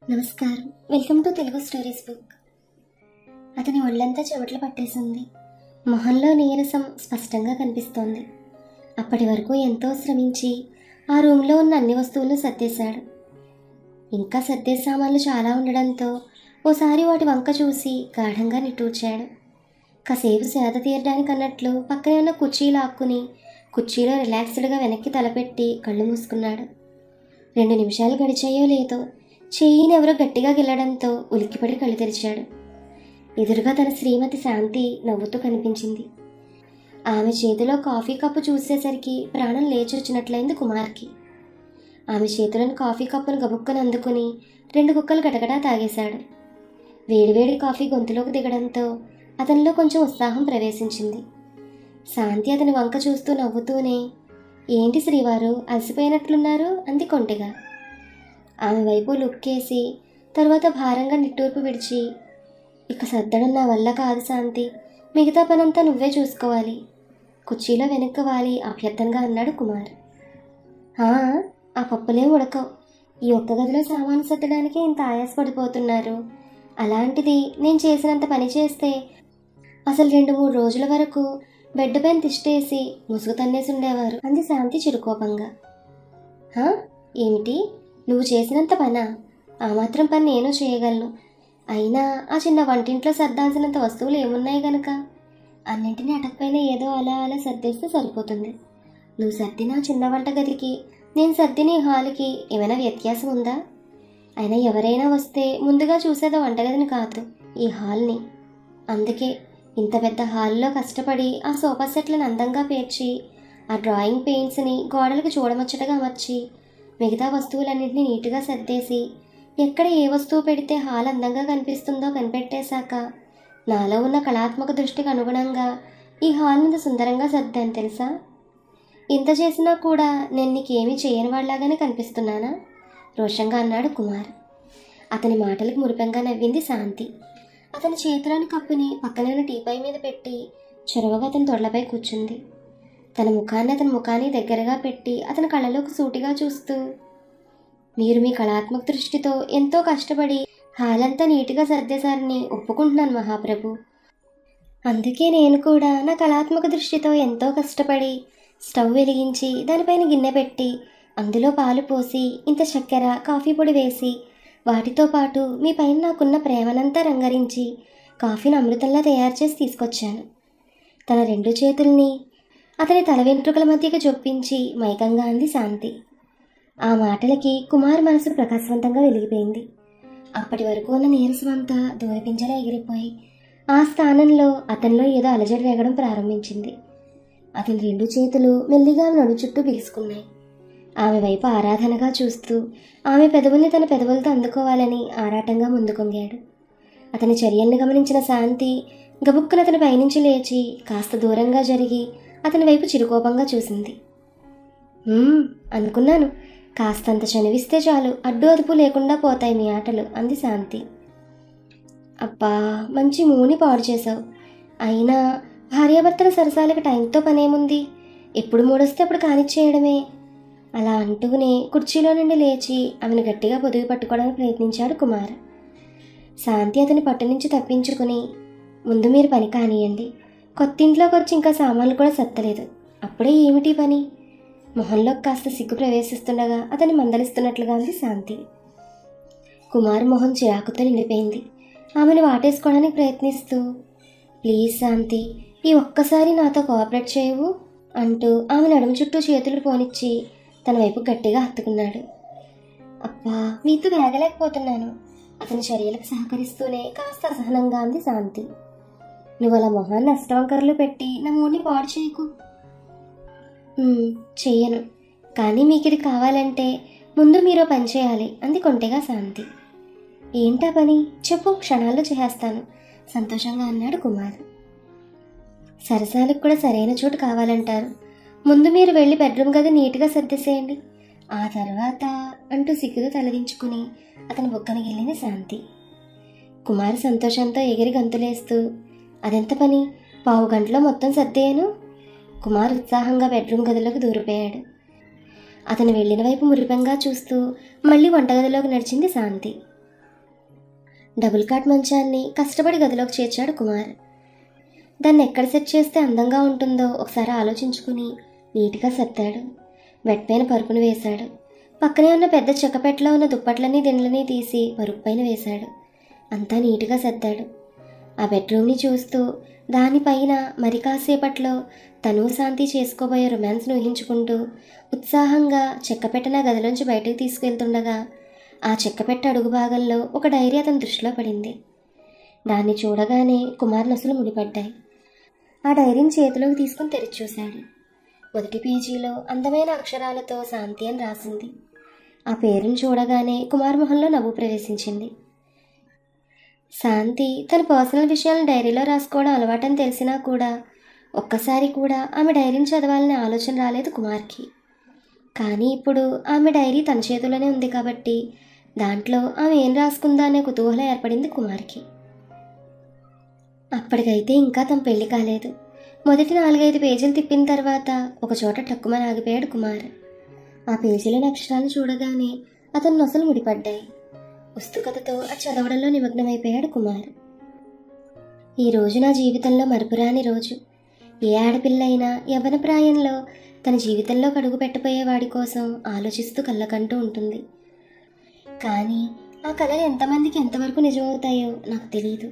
నమస్కారం. Welcome to Telugu stories book. అతని ఒళ్ళంతా చెమటలు పట్టేసింది. మొహంలో నీరసం స్పష్టంగా కనిపిస్తోంది. అప్పటి వరకు ఎంతో శ్రమించి ఆ రూమ్లో ఉన్న అన్ని వస్తువులను సర్దేశాడు. ఇంకా సర్దే సామాన్లు చాలా ఉండడంతో ఓసారి వాటి వంక చూసి గాఢంగా నిట్టూర్చాడు. కాసేపు సేద తీరడానికి అన్నట్లు పక్కనే ఉన్న కుర్చీ లాక్కుని కుర్చీలో రిలాక్స్డ్గా వెనక్కి తలపెట్టి కళ్ళు మూసుకున్నాడు. 2 నిమిషాలు గడిచాయో లేదో చెయ్యిని ఎవరో గట్టిగా గిల్లడంతో ఉలిక్కిపడి కళ్ళు తెరిచాడు. ఎదురుగా తన శ్రీమతి శాంతి నవ్వుతూ కనిపించింది. ఆమె చేతిలో కాఫీ కప్పు చూసేసరికి ప్రాణం లేచొచ్చినట్లయింది కుమార్కి. ఆమె చేతిలోని కాఫీ కప్పును గబుక్కని అందుకుని 2 గుక్కలు గటగటా తాగేశాడు. వేడివేడి కాఫీ గొంతులోకి దిగడంతో అతనిలో కొంచెం ఉత్సాహం ప్రవేశించింది. శాంతి అతని వంక చూస్తూ నవ్వుతూనే, "ఏంటి శ్రీవారు, అలసిపోయినట్లున్నారు?" అంది కొంటెగా. ఆమె వైపు లుక్కేసి తరువాత భారంగా నిట్టూర్పు విడిచి, "ఇక సర్దడం నా వల్ల కాదు శాంతి, మిగతా పనంతా నువ్వే చూసుకోవాలి." కుర్చీలో వెనక్కి వాలి అభ్యర్థనగా అన్నాడు కుమార్. ఆ పప్పులే ఉడకవు. ఈ ఒక్క గదిలో సామాను సర్దడానికి ఇంత ఆయాసపడిపోతున్నారు. అలాంటిది నేను చేసినంత పని చేస్తే అసలు 2-3 రోజుల వరకు బెడ్ పైన తిష్టేసి ముసుగు తన్నేసి ఉండేవారు అంది శాంతి చిరుకోపంగా. ఏమిటి, నువ్వు చేసినంత పనా? ఆ మాత్రం పని నేను చేయగలను. అయినా ఆ చిన్న వంటింట్లో సర్దాల్సినంత వస్తువులు ఏమున్నాయి గనక అన్నింటినీ అటకపోయిన ఏదో అలా అలా సర్దేస్తే సరిపోతుంది. నువ్వు సర్దిన చిన్న వంటగదికి నేను సర్దిన ఈ హాల్కి ఏమైనా వ్యత్యాసం ఉందా? అయినా ఎవరైనా వస్తే ముందుగా చూసేదో వంటగదిని కాదు, ఈ హాల్ని. అందుకే ఇంత పెద్ద హాల్లో కష్టపడి ఆ సోఫా సెట్లను అందంగా పేర్చి ఆ డ్రాయింగ్ పెయింట్స్ని గోడలకు చూడముచ్చటగా అమర్చి మిగతా వస్తువులన్నింటినీ నీట్గా సర్దేసి ఎక్కడ ఏ వస్తువు పెడితే హాల్ అందంగా కనిపిస్తుందో కనిపెట్టేశాక నాలో ఉన్న కళాత్మక దృష్టికి అనుగుణంగా ఈ హాల్ మీద సుందరంగా సర్దాను తెలుసా. ఇంత చేసినా కూడా నేను నీకేమీ చేయని వాళ్ళలాగానే కనిపిస్తున్నానా? రోషంగా అన్నాడు కుమార్. అతని మాటలకు మురిపెంగా నవ్వింది శాంతి. అతని చేతిలోని కప్పుని పక్కనే టీపై మీద పెట్టి చొరవగా అతని తొడలపై కూర్చుంది. తన ముఖాన్ని అతని ముఖాన్ని దగ్గరగా పెట్టి అతని కళ్ళలోకి సూటిగా చూస్తూ, "మీరు మీ కళాత్మక దృష్టితో ఎంతో కష్టపడి హాలంతా నీట్గా సర్దేశారని ఒప్పుకుంటున్నాను మహాప్రభు. అందుకే నేను కూడా నా కళాత్మక దృష్టితో ఎంతో కష్టపడి స్టవ్ వెలిగించి దానిపైన గిన్నె పెట్టి అందులో పాలు పోసి ఇంత చక్కెర కాఫీ పొడి వేసి వాటితో పాటు మీ పైన నాకున్న ప్రేమనంతా రంగరించి కాఫీని అమృతంలా తయారు చేసి తీసుకొచ్చాను." తన 2 చేతుల్ని అతని తల వెంట్రుకల మధ్యకి చొప్పించి మైకంగా అంది శాంతి. ఆ మాటలకి కుమార్ మనసు ప్రకాశవంతంగా వెలిగిపోయింది. అప్పటి వరకు ఉన్న నీరసమంతా దూరపింజలా ఎగిరిపోయి ఆ స్థానంలో అతనిలో ఏదో అలజడి రేగడం ప్రారంభించింది. అతని 2 చేతులు మెల్లిగా నడు చుట్టూ బిగుసుకున్నాయి. ఆమె వైపు ఆరాధనగా చూస్తూ ఆమె పెదవుల్ని తన పెదవులతో అందుకోవాలని ఆరాటంగా ముందుకొంగాడు. అతని చర్యల్ని గమనించిన శాంతి గబుక్కున అతని పైనుంచి లేచి కాస్త దూరంగా జరిగి అతని వైపు చిరుకోపంగా చూసింది. అనుకున్నాను, కాస్తంత చనివిస్తే చాలు అడ్డు అదుపు లేకుండా పోతాయి మీ ఆటలు అంది శాంతి. "అబ్బా, మంచి మూని పాడు చేసావు. అయినా భార్యాభర్తల సరసాలకు టైంతో పనేముంది, ఎప్పుడు మూడొస్తే అప్పుడు కానిచ్చేయడమే." అలా అంటూనే కుర్చీలో నుండి లేచి ఆమెను గట్టిగా పొదిగి పట్టుకోవడానికి ప్రయత్నించాడు కుమార్. శాంతి అతని పట్టు నుంచి తప్పించుకుని, "ముందు మీరు పని కానియండి. కొత్తింట్లోకి వచ్చి ఇంకా సామాన్లు కూడా సత్తలేదు, అప్పుడే ఏమిటి పని?" మొహంలోకి కాస్త సిగ్గు ప్రవేశిస్తుండగా అతన్ని మందలిస్తున్నట్లుగా అంది శాంతి. కుమార్ మొహం చిరాకుతో నిండిపోయింది. ఆమెను వాటేసుకోవడానికి ప్రయత్నిస్తూ, "ప్లీజ్ శాంతి, ఈ ఒక్కసారి నాతో కోఆపరేట్ చేయవు" అంటూ ఆమె నడుము చుట్టూ చేతులు పోనిచ్చి తన వైపు గట్టిగా హత్తుకున్నాడు. "అబ్బా, మీతో వేగలేకపోతున్నాను." అతని చర్యలకు సహకరిస్తూనే కాస్త అసహనంగా అంది శాంతి. "నువ్వు అలా మొహాన్ని అష్టవంకరలు పెట్టి నా మూడిని పాడు చేయకు." చెయ్యను, కానీ మీకు ఇది కావాలంటే ముందు మీరు పని చేయాలి అంది కొంటెగా శాంతి. "ఏంటా పని చెప్పు, క్షణాల్లో చేసేస్తాను" సంతోషంగా అన్నాడు కుమార్. "సరసాలకు కూడా సరైన చోటు కావాలంటారు. ముందు మీరు వెళ్ళి బెడ్రూమ్ గది నీట్గా సర్దేసేయండి, ఆ తర్వాత" అంటూ సిగ్గుతో తలదించుకుని అతని బొక్కను గిల్లింది శాంతి. కుమార్ సంతోషంతో ఎగిరి గంతులేస్తూ, "అదెంత పని, 1/2 గంటలో మొత్తం సర్దేయను." కుమార్ ఉత్సాహంగా బెడ్రూమ్ గదిలోకి దూరిపోయాడు. అతను వెళ్ళిన వైపు మురిపెంగా చూస్తూ మళ్ళీ వంటగదిలోకి నడిచింది శాంతి. డబుల్ కాట్ మంచాన్ని కష్టపడి గదిలోకి చేర్చాడు కుమార్. దాన్ని ఎక్కడ సెట్ చేస్తే అందంగా ఉంటుందో ఒకసారి ఆలోచించుకుని నీట్గా సర్దాడు. బెడ్ పైన పరుపును వేశాడు. పక్కనే ఉన్న పెద్ద చెక్కపెట్టలో ఉన్న దుప్పట్లన్నీ దిండ్లని తీసి పరుపు పైన వేశాడు. అంతా నీట్గా సర్దాడు. ఆ బెడ్రూమ్ని చూస్తూ దానిపైన మరి కాసేపట్లో తను శాంతి చేసుకోబోయే రొమాన్స్ను ఊహించుకుంటూ ఉత్సాహంగా చెక్కపెట్టన గదిలోంచి బయటకు తీసుకెళ్తుండగా ఆ చెక్కపెట్ట అడుగు భాగంలో ఒక డైరీ అతని దృష్టిలో పడింది. దాన్ని చూడగానే కుమార్ నొసలు ముడిపడ్డాయి. ఆ డైరీని చేతిలోకి తీసుకుని తెరిచి చూశాడు. మొదటి పేజీలో అందమైన అక్షరాలతో శాంతి అని రాసింది. ఆ పేరును చూడగానే కుమార్ మొహంలో నవ్వు ప్రవేశించింది. శాంతి తన పర్సనల్ విషయాలను డైరీలో రాసుకోవడం అలవాటని తెలిసినా కూడా ఒక్కసారి కూడా ఆమె డైరీని చదవాలనే ఆలోచన రాలేదు కుమార్కి. కానీ ఇప్పుడు ఆమె డైరీ తన చేతిలోనే ఉంది కాబట్టి దాంట్లో ఆమె ఏం రాసుకుందా అనే కుతూహలం ఏర్పడింది కుమార్కి. అప్పటికైతే ఇంకా తమ పెళ్లి కాలేదు. మొదటి 4-5 పేజీలు తిప్పిన తర్వాత ఒకచోట టక్కుమని ఆగిపోయాడు కుమార్. ఆ పేజీలోని అక్షరాలను చూడగానే అతని నొసలు ముడిపడ్డాయి. ఉత్సుకతతో ఆ చదవడంలో నిమగ్నమైపోయాడు కుమార్. ఈ రోజు నా జీవితంలో మరపురాని రోజు. ఏ ఆడపిల్ల అయినా యవ్వన ప్రాయంలో తన జీవితంలో అడుగు పెట్టబోయే వాడి కోసం ఆలోచిస్తూ కళ్ళకంటూ ఉంటుంది. కానీ ఆ కళలు ఎంతమందికి ఎంతవరకు నిజమవుతాయో నాకు తెలియదు.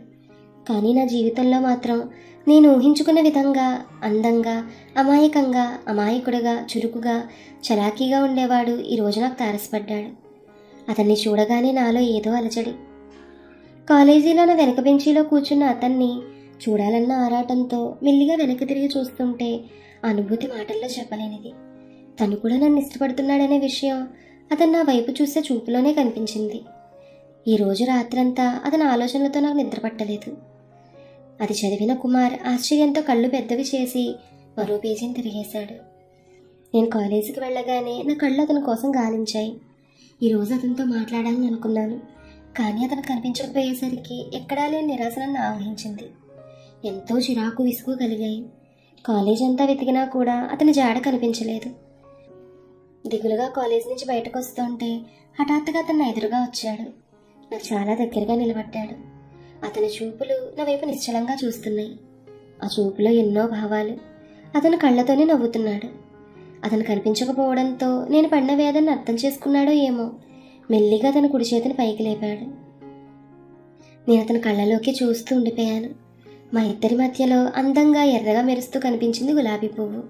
కానీ నా జీవితంలో మాత్రం నేను ఊహించుకున్న విధంగా అందంగా, అమాయకంగా, అమాయకుడిగా, చురుకుగా, చలాకీగా ఉండేవాడు ఈరోజు నాకు తారసపడ్డాడు. అతన్ని చూడగానే నాలో ఏదో అలజడి. కాలేజీలో నా వెనక బెంచీలో కూర్చున్న అతన్ని చూడాలన్న ఆరాటంతో మెల్లిగా వెనక్కి తిరిగి చూస్తుంటే అనుభూతి మాటల్లో చెప్పలేనిది. తను కూడా నన్ను ఇష్టపడుతున్నాడనే విషయం అతను నా వైపు చూసే చూపులోనే కనిపించింది. ఈరోజు రాత్రంతా అతని ఆలోచనలతో నాకు నిద్ర పట్టలేదు. అది చదివిన కుమార్ ఆశ్చర్యంతో కళ్ళు పెద్దవి చేసి మరో పేజీని తిరిగేశాడు. నేను కాలేజీకి వెళ్ళగానే నా కళ్ళు అతని కోసం గాలించాయి. ఈరోజు అతనితో మాట్లాడాలని అనుకున్నాను. కానీ అతను కనిపించకపోయేసరికి ఎక్కడా లేని నిరాశ నన్ను ఆవహించింది. ఎంతో చిరాకు విసుగు కలిగాయి. కాలేజ్ అంతా వెతికినా కూడా అతని జాడ కనిపించలేదు. దిగులుగా కాలేజ్ నుంచి బయటకు వస్తుంటే హఠాత్తుగా అతను ఎదురుగా వచ్చాడు. నాకు చాలా దగ్గరగా నిలబడ్డాడు. అతని చూపులు నా వైపు నిశ్చలంగా చూస్తున్నాయి. ఆ చూపులో ఎన్నో భావాలు. అతను కళ్ళతోనే నవ్వుతున్నాడు. అతను కనిపించకపోవడంతో నేను పడిన వేదనను అర్థం చేసుకున్నాడో ఏమో మెల్లిగా తన కుడి చేతిని పైకి లేపాడు. నేను అతని కళ్ళలోకి చూస్తూ ఉండిపోయాను. మా ఇద్దరి మధ్యలో అందంగా ఎర్రగా మెరుస్తూ కనిపించింది గులాబీ పువ్వు.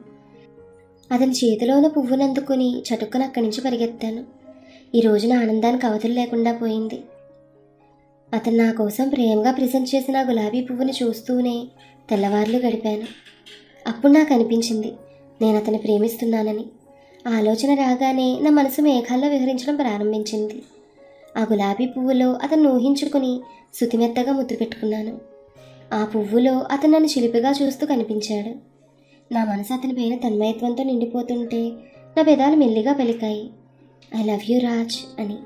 అతని చేతిలో ఉన్న పువ్వునందుకుని చటుక్కున అక్కడి నుంచి పరిగెత్తాను. ఈ రోజున ఆనందానికి అవధులు లేకుండా పోయింది. అతను నా కోసం ప్రేమగా ప్రెజెంట్ చేసిన ఆ గులాబీ పువ్వుని చూస్తూనే తెల్లవార్లు గడిపాను. అప్పుడు నాకు అనిపించింది నేను అతన్ని ప్రేమిస్తున్నానని. ఆ ఆలోచన రాగానే నా మనసు మేఘాల్లో విహరించడం ప్రారంభించింది. ఆ గులాబీ పువ్వులో అతను ఊహించుకుని శుతిమెత్తగా ముద్దు పెట్టుకున్నాను. ఆ పువ్వులో అతను నన్ను చిలిపిగా చూస్తూ కనిపించాడు. నా మనసు అతని పైన తన్మయత్వంతో నిండిపోతుంటే నా పెదాలు మెల్లిగా పలికాయి, ఐ లవ్ యూ రాజ్ అని.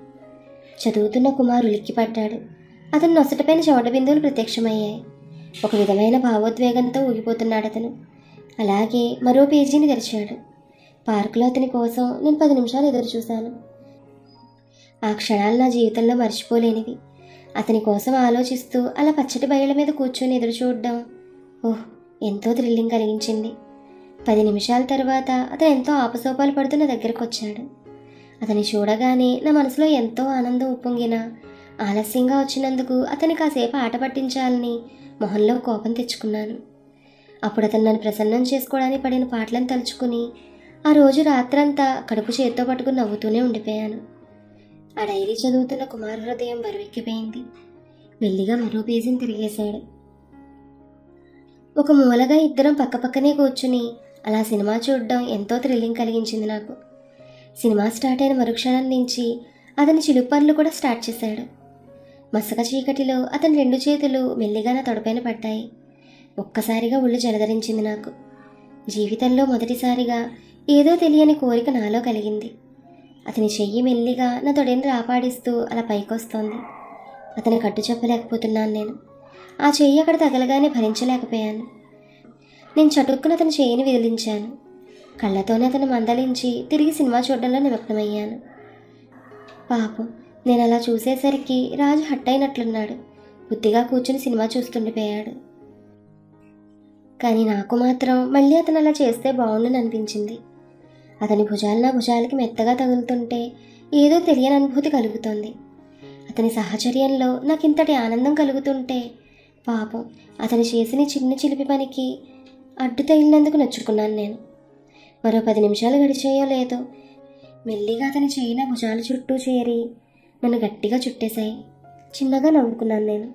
చదువుతున్న కుమార్ ఉలిక్కిపడ్డాడు. అతని నొసటపైన చెమట బిందువులు ప్రత్యక్షమయ్యాయి. ఒక విధమైన భావోద్వేగంతో ఊగిపోతున్నాడు అతను. అలాగే మరో పేజీని తెరిచాడు. పార్కులో అతని కోసం నేను 10 నిమిషాలు ఎదురు చూశాను. ఆ క్షణాలు నా జీవితంలో మర్చిపోలేనివి. అతని కోసం ఆలోచిస్తూ అలా పచ్చటి బయళ్ళ మీద కూర్చొని ఎదురు చూడడం ఎంతో థ్రిల్లింగ్ కలిగించింది. 10 నిమిషాల తర్వాత అతను ఎంతో ఆపసోపాలు పడుతూ నా దగ్గరకు వచ్చాడు. అతన్ని చూడగానే నా మనసులో ఎంతో ఆనందం ఉప్పొంగిన ఆలస్యంగా వచ్చినందుకు అతని కాసేపు ఆట పట్టించాలని మొహంలో కోపం తెచ్చుకున్నాను. అప్పుడు అతను నన్ను ప్రసన్నం చేసుకోవడానికి పడిన పాటలను తలుచుకుని ఆ రోజు రాత్రంతా కడుపు చేత్తో పట్టుకుని నవ్వుతూనే ఉండిపోయాను. ఆ డైరీ చదువుతున్న కుమార్ హృదయం బరువెక్కిపోయింది. మెల్లిగా మరో పేజీని తిరిగేశాడు. ఒక మూలగా ఇద్దరం పక్కపక్కనే కూర్చుని అలా సినిమా చూడడం ఎంతో థ్రిల్లింగ్ కలిగించింది నాకు. సినిమా స్టార్ట్ అయిన మరుక్షణం నుంచి అతని చిలుపు పనులు కూడా స్టార్ట్ చేశాడు. మసక చీకటిలో అతని 2 చేతులు మెల్లిగా నా తొడపైన పడ్డాయి. ఒక్కసారిగా ఒళ్ళు జలధరించింది నాకు. జీవితంలో మొదటిసారిగా ఏదో తెలియని కోరిక నాలో కలిగింది. అతని చెయ్యి మెల్లిగా నా తొడని రాపాడిస్తూ అలా పైకొస్తోంది. అతని కట్టు చెప్పలేకపోతున్నాను నేను. ఆ చెయ్యి అక్కడ తగలగానే భరించలేకపోయాను. నేను చటుక్కున అతని చెయ్యిని విదిలించాను. కళ్ళతోనే అతను మందలించి తిరిగి సినిమా చూడడంలో నిమగ్నమయ్యాను. పాపం నేను అలా చూసేసరికి రాజు హట్ అయినట్లున్నాడు. బుద్ధిగా కూర్చుని సినిమా చూస్తుండిపోయాడు. కానీ నాకు మాత్రం మళ్ళీ అతను అలా చేస్తే బాగుండని అనిపించింది. అతని భుజాలు నా భుజాలకి మెత్తగా తగులుతుంటే ఏదో తెలియని అనుభూతి కలుగుతోంది. అతని సహచర్యంలో నాకు ఇంతటి ఆనందం కలుగుతుంటే పాపం అతను చేసిన చిన్న చిలిపి పనికి అడ్డు తగిలినందుకు నొచ్చుకున్నాను నేను. మరో 10 నిమిషాలు గడిచేయో లేదో మెల్లిగా అతని చేయి నా భుజాల చుట్టూ చేరి నన్ను గట్టిగా చుట్టేశాయి. చిన్నగా నవ్వుకున్నాను నేను.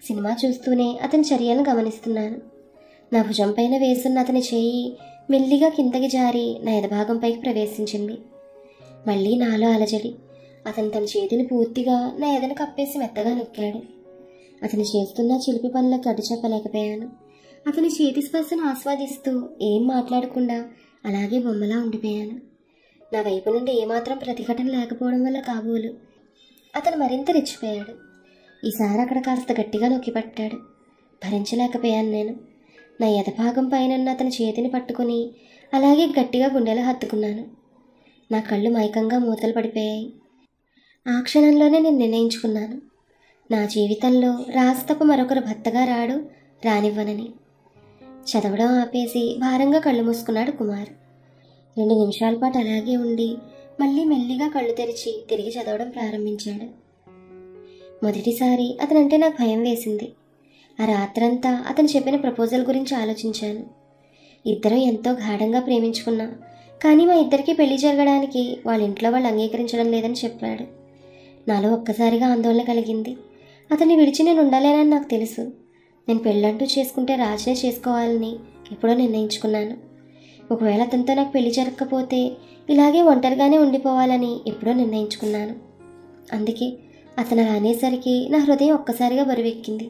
సినిమా చూస్తూనే అతని చర్యలను గమనిస్తున్నాను. నా భుజం పైన వేసున్న అతని చేయి మెల్లిగా కిందకి జారి నా ఎదభాగంపైకి ప్రవేశించింది. మళ్ళీ నాలో అలజడి. అతను తన చేతిని పూర్తిగా నా ఎదను కప్పేసి మెత్తగా నొక్కాడు. అతను చేస్తున్న చిలిపి పనులకు అడ్డు చెప్పలేకపోయాను. అతని చేతి స్పర్శను ఆస్వాదిస్తూ ఏం మాట్లాడకుండా అలాగే బొమ్మలా ఉండిపోయాను. నా వైపు నుండి ఏమాత్రం ప్రతిఘటన లేకపోవడం వల్ల కాబోలు అతను మరింత రెచ్చిపోయాడు. ఈసారి అక్కడ కాస్త గట్టిగా నొక్కి పట్టాడు. భరించలేకపోయాను నేను. నా ఎదభాగం పైన అతని చేతిని పట్టుకుని అలాగే గట్టిగా గుండెలో హత్తుకున్నాను. నా కళ్ళు మైకంగా మూతలు పడిపోయాయి. ఆ క్షణంలోనే నేను నిర్ణయించుకున్నాను, నా జీవితంలో రాజు తప్ప మరొకరు భర్తగా రానివ్వనని. చదవడం ఆపేసి భారంగా కళ్ళు మూసుకున్నాడు కుమార్. 2 నిమిషాల పాటు అలాగే ఉండి మళ్ళీ మెల్లిగా కళ్ళు తెరిచి తిరిగి చదవడం ప్రారంభించాడు. మొదటిసారి అతనంటే నాకు భయం వేసింది. ఆ రాత్రంతా అతను చెప్పిన ప్రపోజల్ గురించి ఆలోచించాను. ఇద్దరం ఎంతో గాఢంగా ప్రేమించుకున్నాం. కానీ మా ఇద్దరికీ పెళ్లి జరగడానికి వాళ్ళ ఇంట్లో వాళ్ళు అంగీకరించడం లేదని చెప్పాడు. నాలో ఒక్కసారిగా ఆందోళన కలిగింది. అతన్ని విడిచి నేను ఉండలేనని నాకు తెలుసు. నేను పెళ్ళంటూ చేసుకుంటే రాజునే చేసుకోవాలని ఎప్పుడో నిర్ణయించుకున్నాను. ఒకవేళ అతనితో నాకు పెళ్లి జరగకపోతే ఇలాగే ఒంటరిగానే ఉండిపోవాలని ఎప్పుడో నిర్ణయించుకున్నాను. అందుకే అతను అలా అనేసరికి నా హృదయం ఒక్కసారిగా బరువెక్కింది.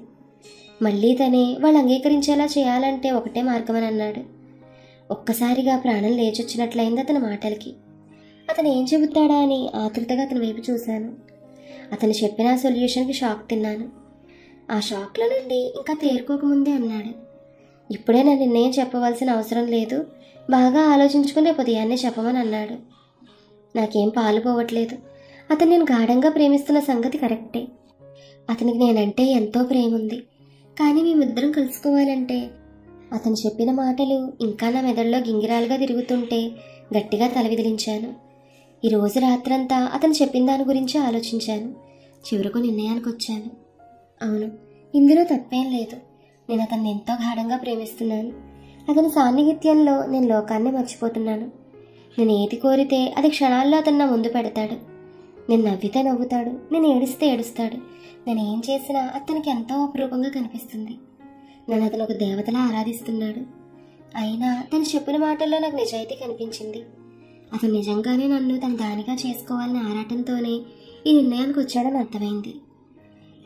మళ్ళీ తనే వాళ్ళు అంగీకరించేలా చేయాలంటే ఒకటే మార్గమని అన్నాడు. ఒక్కసారిగా ప్రాణం లేచొచ్చినట్లయింది అతని మాటలకి. అతను ఏం చెబుతాడా అని ఆతృతగా అతని వైపు చూశాను. అతను చెప్పిన సొల్యూషన్కి షాక్ తిన్నాను. ఆ షాక్ల నుండి ఇంకా తేరుకోకముందే అన్నాడు, ఇప్పుడే నా నిర్ణయం చెప్పవలసిన అవసరం లేదు, బాగా ఆలోచించుకుని రేపు ఉదయాన్నే చెప్పమని అన్నాడు. నాకేం పాలు పోవట్లేదు. అతను నేను గాఢంగా ప్రేమిస్తున్న సంగతి కరెక్టే. అతనికి నేనంటే ఎంతో ప్రేమ ఉంది. కానీ మేమిద్దరం కలుసుకోవాలంటే అతను చెప్పిన మాటలు ఇంకా నా మెదడులో గింగిరాలుగా తిరుగుతుంటే గట్టిగా తల విదిలించాను. ఈరోజు రాత్రంతా అతను చెప్పిన దాని గురించి ఆలోచించాను. చివరకు నిర్ణయానికి వచ్చాను. అవును, ఇందులో తప్పేం లేదు. నేను అతన్ని ఎంతో గాఢంగా ప్రేమిస్తున్నాను. అతని సాన్నిహిత్యంలో నేను లోకాన్ని మర్చిపోతున్నాను. నేను ఏది కోరితే అది క్షణాల్లో అతను నా ముందు పెడతాడు. నేను నవ్వితే నవ్వుతాడు, నేను ఏడిస్తే ఏడుస్తాడు. నేను ఏం చేసినా అతనికి ఎంతో అపురూపంగా కనిపిస్తుంది. నన్ను అతను ఒక దేవతలా ఆరాధిస్తున్నాడు. అయినా తను చెప్పిన మాటల్లో నాకు నిజాయితీ కనిపించింది. అతను నిజంగానే నన్ను తన దానిగా చేసుకోవాలని ఆరాటంతోనే ఈ నిర్ణయానికి వచ్చాడని అర్థమైంది.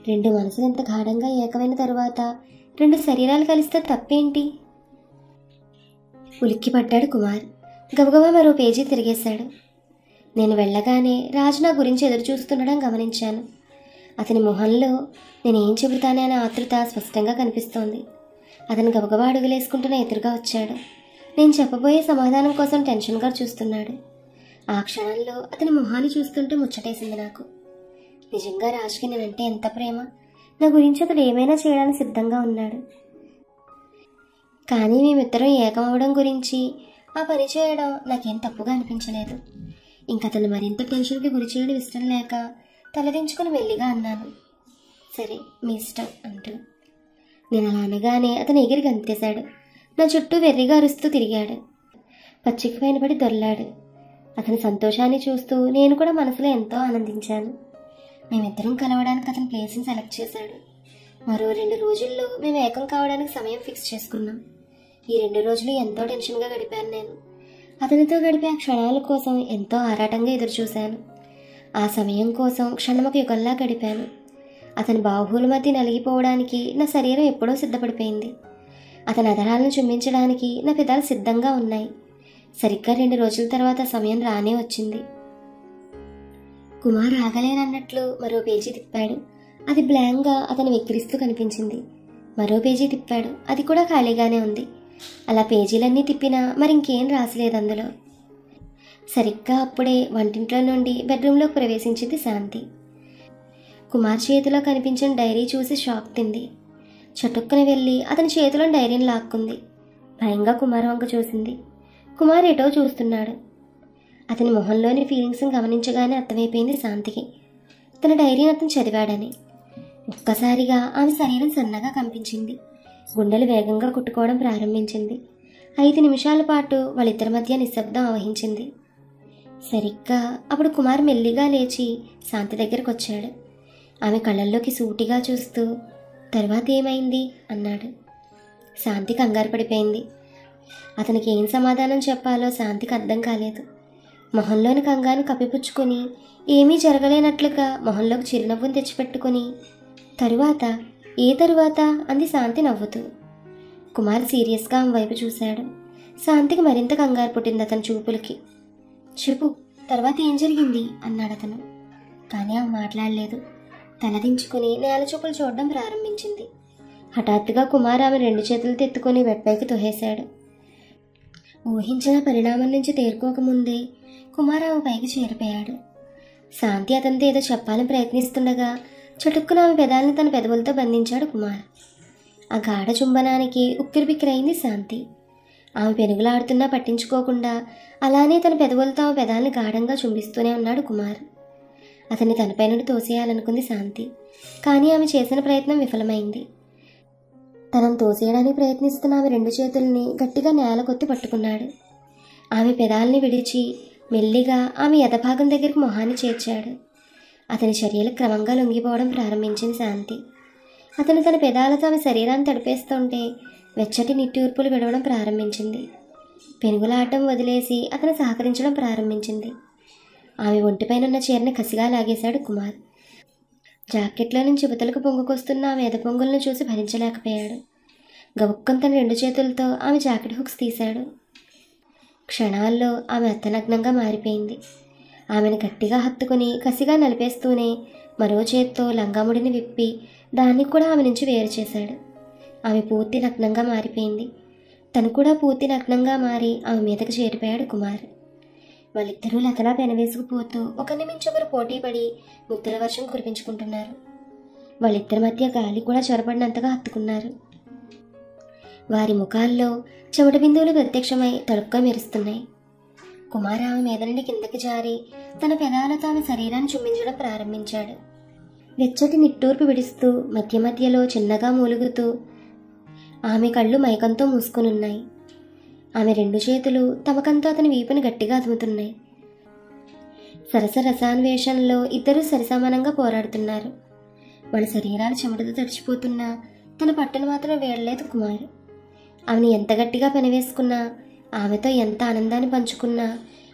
2 మనసులు ఎంత గాఢంగా ఏకమైన తరువాత 2 శరీరాలు కలిస్తే తప్పేంటి? ఉలిక్కిపడ్డాడు కుమార్. గబగబా మరో పేజీ తిరిగేశాడు. నేను వెళ్ళగానే రాజు నా గురించి ఎదురు చూస్తుండడం గమనించాను. అతని మొహంలో నేనేం చెబుతానే అనే ఆతృత స్పష్టంగా కనిపిస్తోంది. అతను గబగబా అడుగులేసుకుంటూనే ఎదురుగా వచ్చాడు. నేను చెప్పబోయే సమాధానం కోసం టెన్షన్గా చూస్తున్నాడు. ఆ క్షణంలో అతని మొహాన్ని చూస్తుంటే ముచ్చటేసింది నాకు. నిజంగా రాజుకి నేనంటే ఎంత ప్రేమ! నా గురించి అతడు ఏమైనా చేయడానికి సిద్ధంగా ఉన్నాడు. కానీ మేమిద్దరం ఏకమవడం గురించి ఆ పని చేయడం నాకేం తప్పుగా అనిపించలేదు. ఇంకతను మరింత టెన్షన్కి గురి చేయడం ఇష్టం లేక తలదించుకుని మెల్లిగా అన్నాను, సరే మీ ఇష్టం అంటూ. నేను అలా అనగానే అతను ఎగిరి గంతేశాడు. నా చుట్టూ వెర్రిగా అరుస్తూ తిరిగాడు. పచ్చిక పైన పడి దొర్లాడు. అతని సంతోషాన్ని చూస్తూ నేను కూడా మనసులో ఎంతో ఆనందించాను. మేమిద్దరం కలవడానికి అతని ప్లేస్ని సెలెక్ట్ చేశాడు. మరో 2 రోజుల్లో మేము ఏకం కావడానికి సమయం ఫిక్స్ చేసుకున్నాం. ఈ 2 రోజులు ఎంతో టెన్షన్గా గడిపాను నేను. అతనితో గడిపే ఆ క్షణాల కోసం ఎంతో ఆరాటంగా ఎదురుచూశాను. ఆ సమయం కోసం క్షణమొక యుగంలా గడిపాను. అతని బాహువుల మధ్య నలిగిపోవడానికి నా శరీరం ఎప్పుడో సిద్ధపడిపోయింది. అతని అధరాలను చుమ్మించడానికి నా పెదాలు సిద్ధంగా ఉన్నాయి. సరిగ్గా 2 రోజుల తర్వాత సమయం రానే వచ్చింది. కుమార్ ఆగలేనన్నట్లు మరో పేజీ తిప్పాడు. అది బ్లాంక్గా అతను వెక్కిరిస్తూ కనిపించింది. మరో పేజీ తిప్పాడు. అది కూడా ఖాళీగానే ఉంది. అలా పేజీలన్నీ తిప్పినా మరింకేం రాసలేదు అందులో. సరిగ్గా అప్పుడే వంటింట్లో నుండి బెడ్రూమ్లోకి ప్రవేశించింది శాంతి. కుమార్ చేతిలో కనిపించిన డైరీ చూసి షాక్ తింది. చటుక్కున వెళ్ళి అతని చేతిలో డైరీని లాక్కుంది. భయంగా కుమార్ వంక చూసింది. కుమార్ ఎటో చూస్తున్నాడు. అతని మొహంలోని ఫీలింగ్స్ గమనించగానే అర్థమైపోయింది శాంతికి తన డైరీని అతను చదివాడని. ఒక్కసారిగా ఆమె శరీరం సన్నగా కంపించింది. గుండెలు వేగంగా కొట్టుకోవడం ప్రారంభించింది. 5 నిమిషాల పాటు వాళ్ళిద్దరి మధ్య నిశ్శబ్దం ఆవహించింది. సరిగ్గా అప్పుడు కుమార్ మెల్లిగా లేచి శాంతి దగ్గరకు వచ్చాడు. ఆమె కళ్ళల్లోకి సూటిగా చూస్తూ, తర్వాత ఏమైంది అన్నాడు. శాంతి కంగారు పడిపోయింది. అతనికి ఏం సమాధానం చెప్పాలో శాంతికి అర్థం కాలేదు. మొహంలోని కంగారును కప్పిపుచ్చుకొని ఏమీ జరగలేనట్లుగా మొహంలోకి చిరునవ్వును తెచ్చిపెట్టుకుని, తరువాత అంది శాంతి నవ్వుతూ. కుమార్ సీరియస్గా ఆమె వైపు చూశాడు. శాంతికి మరింత కంగారు పుట్టింది అతని చూపులకి. చెప్పు, తర్వాత ఏం జరిగింది అన్నాడు అతను. కానీ ఆమె మాట్లాడలేదు. తలదించుకుని నేల చూపులు చూడడం ప్రారంభించింది. హఠాత్తుగా కుమార్ ఆమె 2 చేతులతో ఎత్తుకొని వెట్పైకి తోసేశాడు. ఊహించిన పరిణామం నుంచి తేరుకోకముందే కుమార్ ఆమె పైకి చేరిపోయాడు. శాంతి అతనితో ఏదో చెప్పాలని ప్రయత్నిస్తుండగా చటుక్కున ఆమె పెదాలను తన పెదవులతో బంధించాడు కుమార్. ఆ గాఢ చుంబనానికి ఉక్కిరిబిక్కిరైంది శాంతి. ఆమె పెనుగులాడుతున్నా పట్టించుకోకుండా అలానే తన పెదవులతో ఆమె పెదాలను గాఢంగా చుంబిస్తూనే ఉన్నాడు కుమార్. అతన్ని తనపై నుండి తోసేయాలనుకుంది శాంతి. కానీ ఆమె చేసిన ప్రయత్నం విఫలమైంది. తనను తోసేయడానికి ప్రయత్నిస్తున్న ఆమె 2 చేతుల్ని గట్టిగా నేల కొత్తి పట్టుకున్నాడు. ఆమె పెదాల్ని విడిచి మెల్లిగా ఆమె ఎదభాగం దగ్గరికి మొహాన్ని చేర్చాడు. అతని చర్యలు క్రమంగా లొంగిపోవడం ప్రారంభించింది శాంతి. అతను తన పెదాలతో ఆమె శరీరాన్ని తడిపేస్తుంటే వెచ్చటి నిట్టూర్పులు విడవడం ప్రారంభించింది. పెనుగులాటం వదిలేసి అతను సహకరించడం ప్రారంభించింది. ఆమె ఒంటిపైనున్న చీరని కసిగా లాగేశాడు కుమార్. జాకెట్లో నుంచి యువతలకు పొంగుకొస్తున్న ఆమె ఎదపొంగులను చూసి భరించలేకపోయాడు. గబుక్కం తన 2 చేతులతో ఆమె జాకెట్ హుక్స్ తీశాడు. క్షణాల్లో ఆమె అత్తనగ్నంగా మారిపోయింది. ఆమెను గట్టిగా హత్తుకుని కసిగా నలిపేస్తూనే మరో చేత్తో లంగాముడిని విప్పి దాన్ని కూడా ఆమె నుంచి వేరు చేశాడు. ఆమె పూర్తి నగ్నంగా మారిపోయింది. తను కూడా పూర్తి నగ్నంగా మారి ఆమె మీదకు చేరిపోయాడు కుమార్. వాళ్ళిద్దరూ లతలా పెనవేసుకుపోతూ ఒకరిని మించి ఒకరు పోటీపడి ముద్దుల వర్షం కురిపించుకుంటున్నారు. వాళ్ళిద్దరి మధ్య గాలి కూడా చొరబడినంతగా హత్తుకున్నారు. వారి ముఖాల్లో చెమట బిందువులు ప్రత్యక్షమై తడుపుగా మెరుస్తున్నాయి. కుమార్ ఆమె మీద నుండి కిందకి జారి తన పెదాలతో ఆమె శరీరాన్ని చుమ్మించడం ప్రారంభించాడు. వెచ్చటి నిట్టూర్పు విడుస్తూ మధ్య మధ్యలో చిన్నగా మూలుగుతూ ఆమె కళ్ళు మైకంతో మూసుకునున్నాయి. ఆమె 2 చేతులు తమకంతో అతని వీపుని గట్టిగా అదుముతున్నాయి. సరస రసాన్వేషణలో ఇద్దరూ సరిసమానంగా పోరాడుతున్నారు. వాళ్ళ శరీరాలు చెమటతో తడిచిపోతున్నా తన పట్టును మాత్రం వేయలేదు కుమార్. ఆమెను ఎంత గట్టిగా పెనవేసుకున్నా, ఆమెతో ఎంత ఆనందాన్ని పంచుకున్నా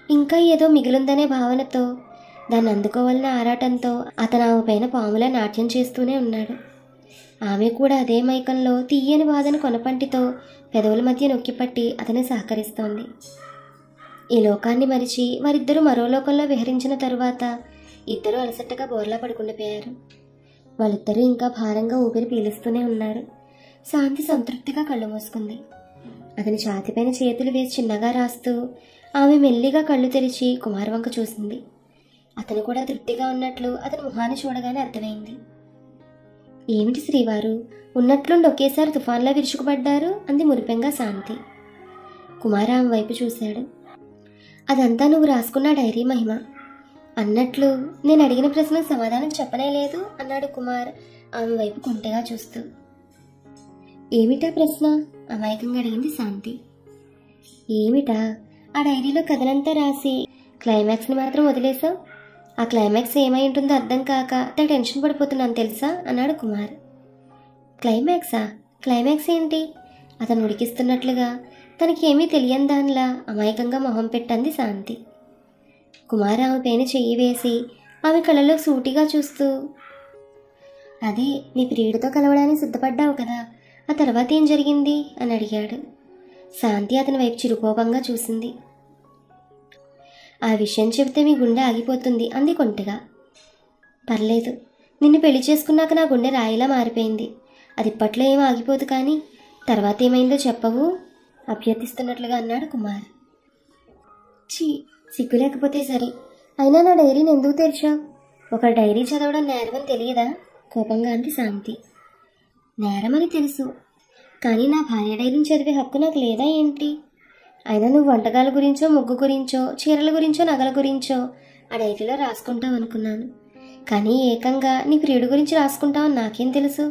ఇంకా ఏదో మిగిలిందనే భావనతో, దాన్ని అందుకోవాలనే ఆరాటంతో అతను ఆమె పైన పాములా నాట్యం చేస్తూనే ఉన్నాడు. ఆమె కూడా అదే మైకంలో తీయని బాధను కొనపంటితో పెదవుల మధ్య నొక్కిపట్టి అతన్ని సహకరిస్తోంది. ఈ లోకాన్ని మరిచి వారిద్దరూ మరో లోకంలో విహరించిన తరువాత ఇద్దరూ అలసట్టగా బోర్లా పడుకుండిపోయారు. వాళ్ళిద్దరూ ఇంకా భారంగా ఊపిరి పీలుస్తూనే ఉన్నారు. శాంతి సంతృప్తిగా కళ్ళు మూసుకుంది. అతని ఛాతిపైన చేతులు వేసి చిన్నగా రాస్తూ ఆమె మెల్లిగా కళ్ళు తెరిచి కుమార్ వంక చూసింది. అతను కూడా తృప్తిగా ఉన్నట్లు అతని మొహాన్ని చూడగానే అర్థమైంది. ఏమిటి శ్రీవారు, ఉన్నట్లుండి ఒకేసారి తుఫాన్లా విరుచుకుపడ్డారు అంది మురిపెంగా శాంతి. కుమార్ ఆమె వైపు చూశాడు. అదంతా నువ్వు రాసుకున్న డైరీ మహిమ. అన్నట్లు నేను అడిగిన ప్రశ్నకు సమాధానం చెప్పనే లేదు అన్నాడు కుమార్ ఆమె వైపు కొంటెగా చూస్తూ. ఏమిటా ప్రశ్న అమాయకంగా అడిగింది శాంతి. ఏమిటా, ఆ డైరీలో కథనంతా రాసి క్లైమాక్స్ని మాత్రం వదిలేసావు. ఆ క్లైమాక్స్ ఏమై ఉంటుందో అర్థం కాక తన టెన్షన్ పడిపోతున్నాను తెలుసా అన్నాడు కుమార్. క్లైమాక్స్ ఏంటి? అతను ఉడికిస్తున్నట్లుగా తనకేమీ తెలియని దానిలా అమాయకంగా మొహం పెట్టంది శాంతి. కుమార్ ఆమె పైన చెయ్యి వేసి ఆమె కళ్ళలో సూటిగా చూస్తూ, అదే నీ ప్రియుడితో కలవడానికి సిద్ధపడ్డావు కదా, ఆ తర్వాత ఏం జరిగింది అని అడిగాడు. శాంతి అతని వైపు చిరుకోపంగా చూసింది. ఆ విషయం చెబితే మీ గుండె ఆగిపోతుంది అంది కొంటెగా. పర్లేదు, నిన్ను పెళ్లి చేసుకున్నాక నా గుండె రాయిలా మారిపోయింది. అది ఇప్పట్లో ఏం ఆగిపోదు, కానీ తర్వాత ఏమైందో చెప్పవు అభ్యర్థిస్తున్నట్లుగా అన్నాడు కుమార్. సిగ్గు లేకపోతే సరే, అయినా నా డైరీని ఎందుకు తెరిచావు? ఒక డైరీ చదవడం నేరమని తెలియదా? కోపంగా అంది శాంతి. నేరమని తెలుసు, కానీ నా భార్య డైరీని చదివే హక్కు నాకు లేదా ఏంటి? అయినా నువ్వు వంటకాల గురించో, ముగ్గు గురించో, చీరల గురించో, నగల గురించో ఆ డైరీలో రాసుకుంటావు అనుకున్నాను. కానీ ఏకంగా నీ ప్రియుడి గురించి రాసుకుంటావని నాకేం తెలుసు?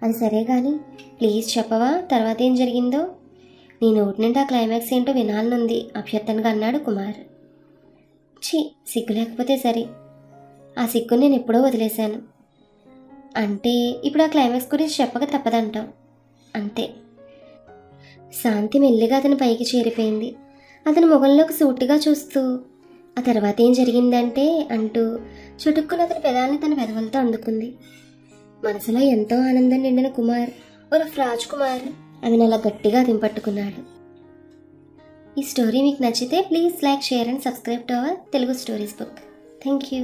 అది సరే కానీ ప్లీజ్ చెప్పవా తర్వాత ఏం జరిగిందో? నీ నోటి నుండి ఆ క్లైమాక్స్ ఏంటో వినాలనుంది అభ్యర్థనగా అన్నాడు కుమార్. సిగ్గు లేకపోతే సరే. ఆ సిగ్గు నేను ఎప్పుడో వదిలేశాను. అంటే ఇప్పుడు ఆ క్లైమాక్స్ గురించి చెప్పక తప్పదంటావు అంతే. శాంతి మెల్లిగా అతని పైకి చేరిపోయింది. అతని ముఖంలోకి సూటిగా చూస్తూ ఆ తర్వాత ఏం జరిగిందంటే అంటూ చుటుక్కున అతని పెదాలని తన పెదవులతో అందుకుంది. మనసులో ఎంతో ఆనందం నిండిన కుమార్ ఉరఫ్ రాజ్ కుమార్ ఆమెను అలా గట్టిగా దింపట్టుకున్నాడు. ఈ స్టోరీ మీకు నచ్చితే please like, share and subscribe to our Telugu stories book. Thank you.